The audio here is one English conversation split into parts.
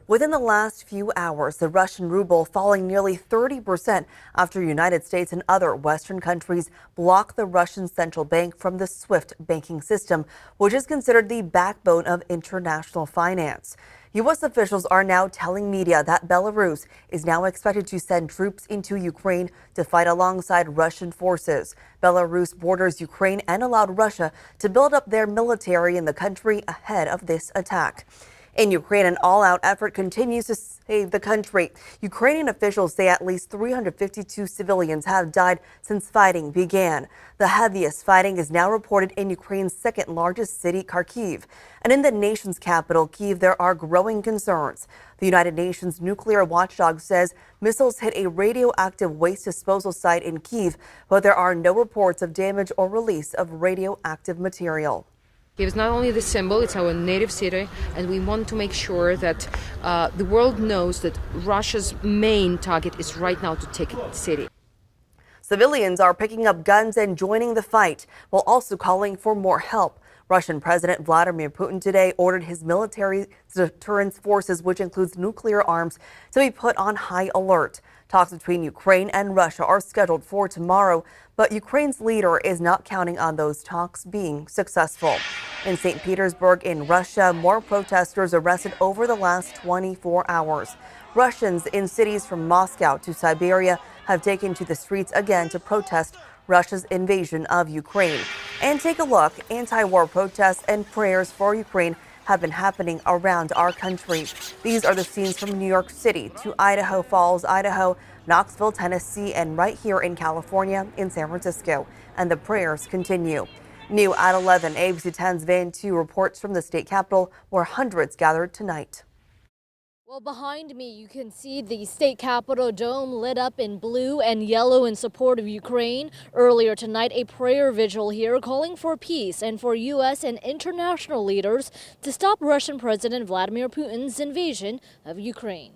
Within the last few hours, the Russian ruble falling nearly 30% after the United States and other Western countries blocked the Russian central bank from the SWIFT banking system, which is considered the backbone of international finance. U.S. officials are now telling media that Belarus is now expected to send troops into Ukraine to fight alongside Russian forces. Belarus borders Ukraine and allowed Russia to build up their military in the country ahead of this attack. In Ukraine, an all-out effort continues to save the country. Ukrainian officials say at least 352 civilians have died since fighting began. The heaviest fighting is now reported in Ukraine's second largest city, Kharkiv. And in the nation's capital, Kyiv, there are growing concerns. The United Nations nuclear watchdog says missiles hit a radioactive waste disposal site in Kyiv, but there are no reports of damage or release of radioactive material. It's not only the symbol, it's our native city, and we want to make sure that the world knows that Russia's main target is right now to take the city. Civilians are picking up guns and joining the fight, while also calling for more help. Russian President Vladimir Putin today ordered his military deterrence forces, which includes nuclear arms, to be put on high alert. Talks between Ukraine and Russia are scheduled for tomorrow, but Ukraine's leader is not counting on those talks being successful. In St. Petersburg in Russia, more protesters arrested over the last 24 hours. Russians in cities from Moscow to Siberia have taken to the streets again to protest Russia's invasion of Ukraine. And take a look, anti-war protests and prayers for Ukraine have been happening around our country. These are the scenes from New York City to Idaho Falls, Idaho, Knoxville, Tennessee, and right here in California in San Francisco. And the prayers continue. New at 11, ABC 10's Van 2 reports from the state capitol where hundreds gathered tonight. Well, behind me, you can see the state capitol dome lit up in blue and yellow in support of Ukraine. Earlier tonight, a prayer vigil here calling for peace and for U.S. and international leaders to stop Russian President Vladimir Putin's invasion of Ukraine.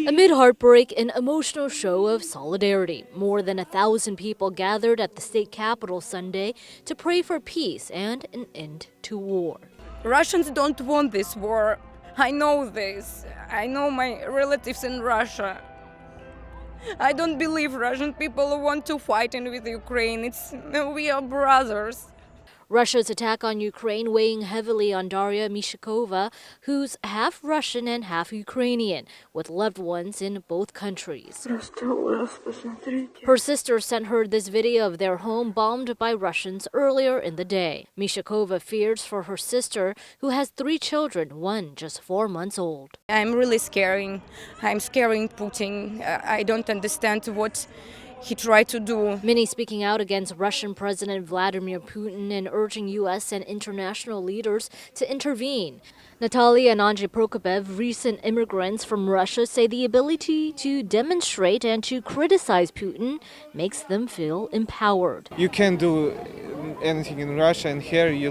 Amid heartbreak, an emotional show of solidarity. More than 1,000 people gathered at the state capitol Sunday to pray for peace and an end to war. Russians don't want this war. I know this. I know my relatives in Russia. I don't believe Russian people want to fight with Ukraine. We are brothers. Russia's attack on Ukraine weighing heavily on Daria Mishakova, who's half Russian and half Ukrainian, with loved ones in both countries. Her sister sent her this video of their home bombed by Russians earlier in the day. Mishakova fears for her sister, who has 3 children, one just 4 months old. I'm really scaring. I'm scaring Putin. I don't understand what he tried to do. Many speaking out against Russian President Vladimir Putin and urging U.S. and international leaders to intervene. Natalia and Andrei Prokopev, recent immigrants from Russia, say the ability to demonstrate and to criticize Putin makes them feel empowered. You can do anything in Russia, and here you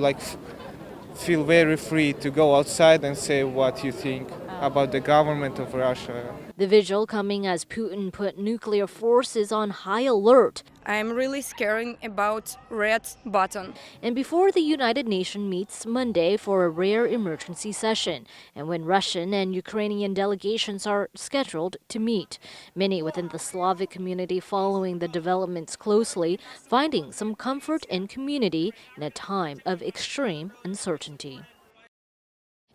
feel very free to go outside and say what you think about the government of Russia. The vigil coming as Putin put nuclear forces on high alert. I'm really scared about red button. And before the United Nations meets Monday for a rare emergency session, and when Russian and Ukrainian delegations are scheduled to meet. Many within the Slavic community following the developments closely, finding some comfort and community in a time of extreme uncertainty.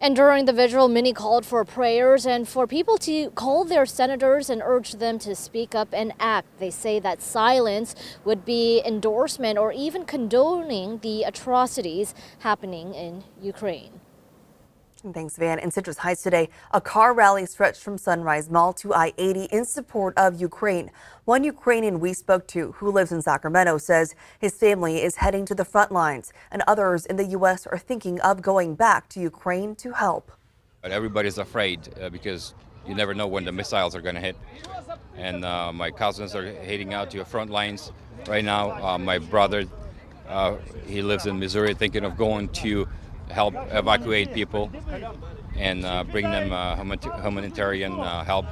And during the vigil, many called for prayers and for people to call their senators and urge them to speak up and act. They say that silence would be endorsement or even condoning the atrocities happening in Ukraine. Thanks, Van. In Citrus Heights today, a car rally stretched from Sunrise Mall to I-80 in support of Ukraine. One Ukrainian we spoke to, who lives in Sacramento, says his family is heading to the front lines, and others in the U.S. are thinking of going back to Ukraine to help. But everybody's afraid because you never know when the missiles are going to hit. And my cousins are heading out to the front lines right now. My brother, he lives in Missouri, thinking of going to help evacuate people and bring them humanitarian help.